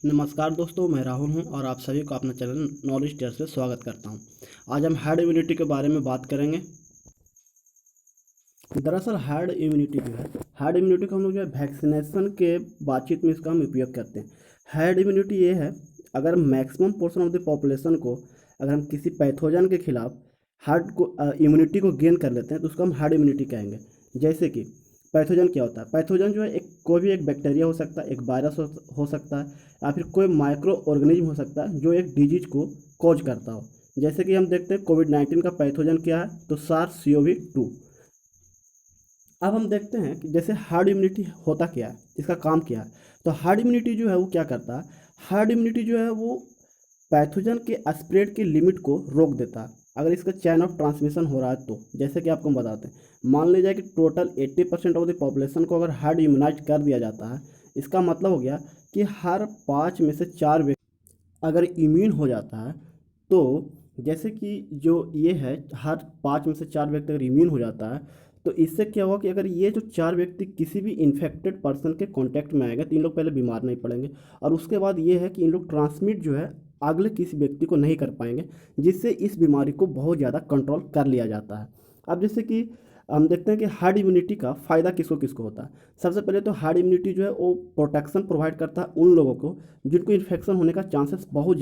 नमस्कार दोस्तों, मैं राहुल हूं और आप सभी को अपना चैनल नॉलेज टेयर से स्वागत करता हूं। आज हम हार्ड इम्यूनिटी के बारे में बात करेंगे। दरअसल हार्ड इम्यूनिटी जो है, हार्ड इम्यूनिटी को हम लोग जो है वैक्सीनेशन के बातचीत में इसका हम उपयोग करते हैं। हार्ड इम्यूनिटी ये है, अगर maximum portion of the population को अगर हम किसी पैथोजन के खिलाफ हार्ड को इम्यूनिटी को गेन कर लेते हैं तो उसको हम हार्ड इम्यूनिटी कहेंगे। जैसे कि पैथोजन क्या होता है? पैथोजन जो है एक कोई भी एक बैक्टीरिया हो सकता है, एक वायरस हो सकता है, या फिर कोई माइक्रो ऑर्गेनिज्म हो सकता है जो एक डिजीज को कॉज करता हो। जैसे कि हम देखते हैं कोविड-19 का पैथोजन क्या है, तो SARS-CoV-2। अब हम देखते हैं कि जैसे हार्ड इम्यूनिटी होता क्या है, इसका काम क्या है। तो हार्ड इम्यूनिटी जो है वो क्या करता है, हार्ड इम्यूनिटी जो है वो पैथोजन के स्प्रेड की लिमिट को रोक देता है। अगर इसका चैन ऑफ ट्रांसमिशन हो रहा है तो जैसे कि आपको हम बताते हैं, मान लीजिए कि टोटल 80% ऑफ द पॉपुलेशन को अगर हार्ड इम्यूनाइज कर दिया जाता है, इसका मतलब हो गया कि हर 5 में से 4 व्यक्ति अगर इम्यून हो जाता है, तो जैसे कि जो ये है, हर 5 में से 4 व्यक्ति अगर इम्यून हो जाता है, तो इससे क्या होगा कि अगर ये जो 4 व्यक्ति किसी भी इन्फेक्टेड पर्सन के कांटेक्ट में आएगा तो इन लोग पहले बीमार नहीं पड़ेंगे, और उसके बाद ये है कि इन लोग ट्रांसमिट जो है अगले किसी व्यक्ति को नहीं कर पाएंगे, जिससे इस बीमारी को बहुत ज़्यादा कंट्रोल कर लिया जाता है। अब जैसे कि हम देखते हैं कि हार्ड इम्यूनिटी का फ़ायदा किसको किसको होता है। सबसे पहले तो हार्ड इम्यूनिटी जो है वो प्रोटेक्शन प्रोवाइड करता है उन लोगों को जिनको इन्फेक्शन होने का चांसेस बहुत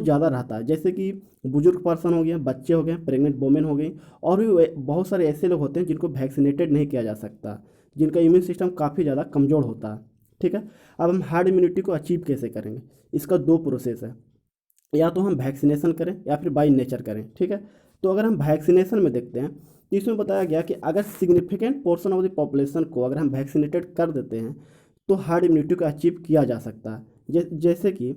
ज़्यादा रहता है। जैसे कि बुजुर्ग पर्सन हो गए, बच्चे हो गए, प्रेग्नेंट वोमेन हो गई, और भी बहुत सारे ऐसे लोग होते हैं जिनको वैक्सीनेटेड नहीं किया जा सकता, जिनका इम्यून सिस्टम काफ़ी ज़्यादा कमज़ोर होता है। ठीक है। अब हम हार्ड इम्यूनिटी को अचीव कैसे करेंगे? इसका दो प्रोसेस है, या तो हम वैक्सीनेशन करें या फिर बाई नेचर करें। ठीक है। तो अगर हम वैक्सीनेशन में देखते हैं तो इसमें बताया गया कि अगर significant portion of the population को अगर हम वैक्सीनेटेड कर देते हैं तो हार्ड इम्यूनिटी को अचीव किया जा सकता है। जैसे कि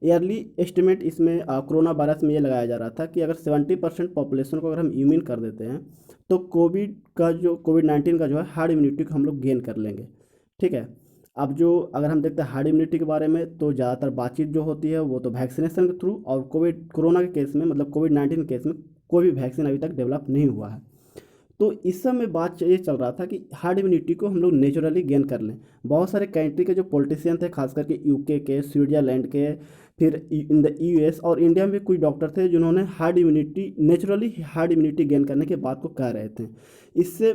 ईयरली एस्टिमेट इसमें कोरोना वायरस में ये लगाया जा रहा था कि अगर 70% पॉपुलेशन को अगर हम इम्यून कर देते हैं तो कोविड-19 का जो है हार्ड इम्यूनिटी को हम लोग गेन कर लेंगे। ठीक है। अब जो अगर हम देखते हैं हार्ड इम्यूनिटी के बारे में, तो ज़्यादातर बातचीत जो होती है वो तो वैक्सीनेशन के थ्रू, और कोरोना के केस में, मतलब कोविड-19 के केस में कोई भी वैक्सीन अभी तक डेवलप नहीं हुआ है। तो इस समय बात ये चल रहा था कि हार्ड इम्यूनिटी को हम लोग नेचुरली गेन कर लें। बहुत सारे कंट्री के जो पॉलिटिशियन थे, खास करके यूके के, स्विट्जरलैंड के, फिर इन द यूएस और इंडिया में भी कुछ डॉक्टर थे जिन्होंने नेचुरली हार्ड इम्यूनिटी गेन करने की बात को कह रहे थे। इससे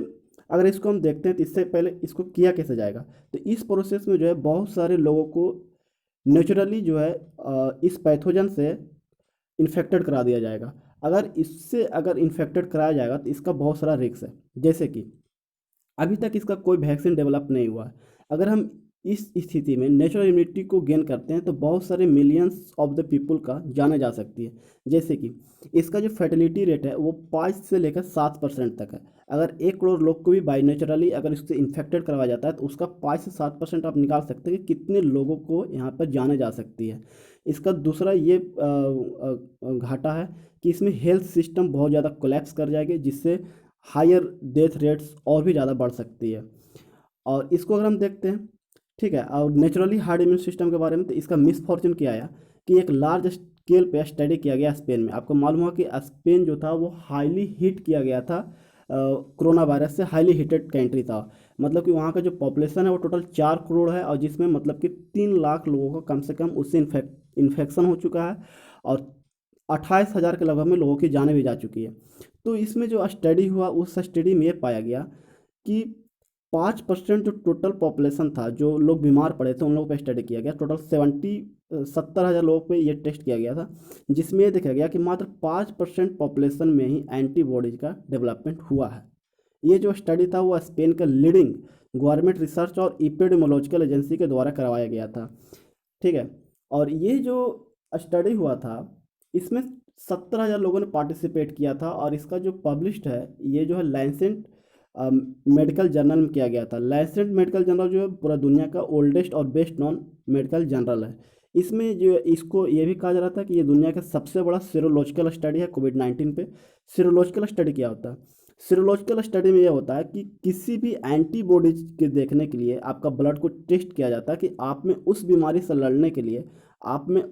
अगर इसको हम देखते हैं तो इससे पहले इसको किया कैसे जाएगा, तो इस प्रोसेस में जो है बहुत सारे लोगों को नेचुरली जो है इस पैथोजन से इन्फेक्टेड करा दिया जाएगा। अगर इन्फेक्टेड कराया जाएगा तो इसका बहुत सारा रिस्क है। जैसे कि अभी तक इसका कोई वैक्सीन डेवलप नहीं हुआ है। अगर हम इस स्थिति में नेचुरल इम्यूनिटी को गेन करते हैं तो बहुत सारे मिलियंस ऑफ द पीपल का जाने जा सकती है। जैसे कि इसका जो फर्टिलिटी रेट है वो 5 से लेकर 7% तक है। अगर 1 करोड़ लोग को भी बाई नेचुरली अगर इससे इन्फेक्टेड करवाया जाता है तो उसका 5 से 7% आप निकाल सकते हैं कि कितने लोगों को यहाँ पर जाने जा सकती है। इसका दूसरा ये घाटा है कि इसमें हेल्थ सिस्टम बहुत ज़्यादा कोलैप्स कर जाएगी, जिससे हायर डेथ रेट्स और भी ज़्यादा बढ़ सकती है। और इसको अगर हम देखते हैं, ठीक है, और नेचुरली हार्ड इम्यून सिस्टम के बारे में, तो इसका मिसफॉर्चून क्या आया कि एक लार्ज स्केल पे स्टडी किया गया स्पेन में। आपको मालूम हुआ कि स्पेन जो था वो हाईली हिट किया गया था, कोरोना वायरस से हाईली हिटेड कंट्री था। मतलब कि वहाँ का जो पॉपुलेशन है वो टोटल 4 करोड़ है, और जिसमें मतलब कि 3 लाख लोगों को कम से कम उससे इन्फेक्शन हो चुका है, और 28,000 के लगभग में लोगों की जानें भी जा चुकी है। तो इसमें जो स्टडी हुआ उस स्टडी में ये पाया गया कि 5% जो टोटल पॉपुलेशन था, जो लोग बीमार पड़े थे उन लोगों पे स्टडी किया गया। टोटल 70,000 लोगों पे ये टेस्ट किया गया था, जिसमें ये देखा गया कि मात्र 5% पॉपुलेशन में ही एंटीबॉडीज का डेवलपमेंट हुआ है। ये जो स्टडी था वो स्पेन का लीडिंग गवर्नमेंट रिसर्च और इपिडेमोलॉजिकल एजेंसी के द्वारा करवाया गया था। ठीक है। और ये जो स्टडी हुआ था इसमें 70,000 लोगों ने पार्टिसिपेट किया था, और इसका जो पब्लिश्ड है ये जो है लैंसेट मेडिकल जर्नल में किया गया था। लैंसेट मेडिकल जर्नल जो है पूरा दुनिया का ओल्डेस्ट और बेस्ट नॉन मेडिकल जर्नल है। इसमें जो इसको ये भी कहा जा रहा था कि ये दुनिया का सबसे बड़ा सीरोलॉजिकल स्टडी है कोविड-19 पे। सीरोलॉजिकल स्टडी क्या होता है? सीरोलॉजिकल स्टडी में यह होता है कि किसी भी एंटीबॉडीज के देखने के लिए आपका ब्लड को टेस्ट किया जाता है कि आप में उस बीमारी से लड़ने के लिए आप में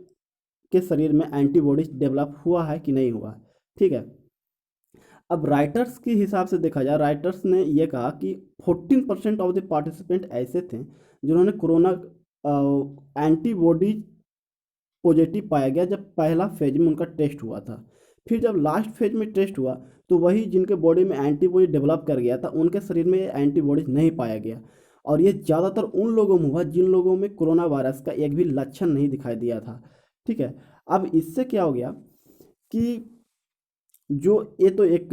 के शरीर में एंटीबॉडीज डेवलप हुआ है कि नहीं हुआ है। ठीक है। अब राइटर्स के हिसाब से देखा जाए, राइटर्स ने ये कहा कि 14% ऑफ द पार्टिसिपेंट ऐसे थे जिन्होंने कोरोना एंटीबॉडी पॉजिटिव पाया गया जब पहला फेज में उनका टेस्ट हुआ था। फिर जब लास्ट फेज में टेस्ट हुआ तो वही जिनके बॉडी में एंटीबॉडी डेवलप कर गया था उनके शरीर में एंटीबॉडीज नहीं पाया गया। और ये ज़्यादातर उन लोगों में हुआ जिन लोगों में कोरोना वायरस का एक भी लक्षण नहीं दिखाई दिया था। ठीक है। अब इससे क्या हो गया कि जो ये तो एक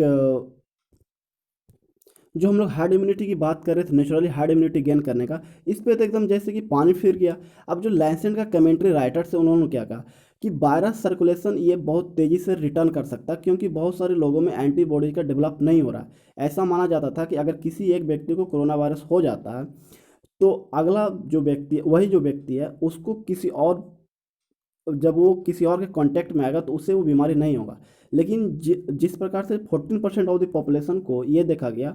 जो हम लोग हार्ड इम्यूनिटी की बात कर रहे थे, नेचुरली हार्ड इम्यूनिटी गेन करने का, इस पे तो एकदम जैसे कि पानी फिर गया। अब जो लैंसेट का कमेंट्री राइटर्स है उन्होंने क्या कहा कि वायरस सर्कुलेशन ये बहुत तेज़ी से रिटर्न कर सकता है क्योंकि बहुत सारे लोगों में एंटीबॉडीज का डेवलप नहीं हो रहा है। ऐसा माना जाता था कि अगर किसी एक व्यक्ति को कोरोना वायरस हो जाता है तो अगला जो व्यक्ति वही जो व्यक्ति है उसको किसी और जब वो किसी और के कांटेक्ट में आएगा तो उससे वो बीमारी नहीं होगा। लेकिन जिस प्रकार से 14% ऑफ द पॉपुलेशन को ये देखा गया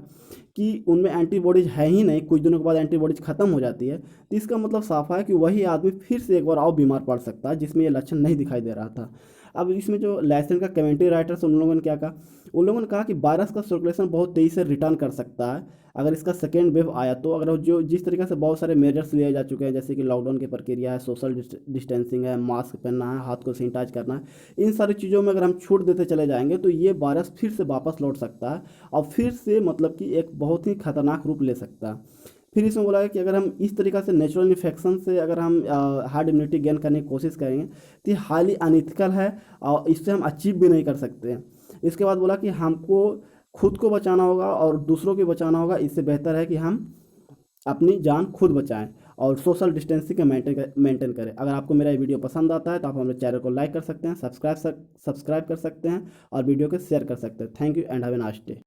कि उनमें एंटीबॉडीज है ही नहीं, कुछ दिनों के बाद एंटीबॉडीज खत्म हो जाती है, तो इसका मतलब साफ है कि वही आदमी फिर से एक बार और बीमार पड़ सकता है जिसमें ये लक्षण नहीं दिखाई दे रहा था। अब इसमें जो लाइसेंस का कमेंट्री राइटर्स उन लोगों ने क्या कहा, उन लोगों ने कहा कि वायरस का सर्कुलेशन बहुत तेज़ी से रिटर्न कर सकता है अगर इसका सेकेंड वेव आया तो। अगर जो जिस तरीके से बहुत सारे मेजर्स लिए जा चुके हैं जैसे कि लॉकडाउन की प्रक्रिया है, सोशल डिस्टेंसिंग है, मास्क पहनना है, हाथ को सैनिटाइज करना है, इन सारी चीज़ों में अगर हम छूट देते चले जाएंगे तो ये वायरस फिर से वापस लौट सकता है और फिर से मतलब कि एक बहुत ही खतरनाक रूप ले सकता है। फिर इसमें बोला है कि अगर हम इस तरीक़ा से नेचुरल इन्फेक्शन से अगर हम हार्ड इम्यूनिटी गेन करने की कोशिश करेंगे तो ये हाईली अनइथिकल है और इससे हम अचीव भी नहीं कर सकते हैं। इसके बाद बोला कि हमको खुद को बचाना होगा और दूसरों को बचाना होगा, इससे बेहतर है कि हम अपनी जान खुद बचाएं और सोशल डिस्टेंसिंग का मेंटेन करें। अगर आपको मेरा ये वीडियो पसंद आता है तो आप हमारे चैनल को लाइक कर सकते हैं, सब्सक्राइब कर सकते हैं और वीडियो को शेयर कर सकते हैं। Thank you and have a nice day.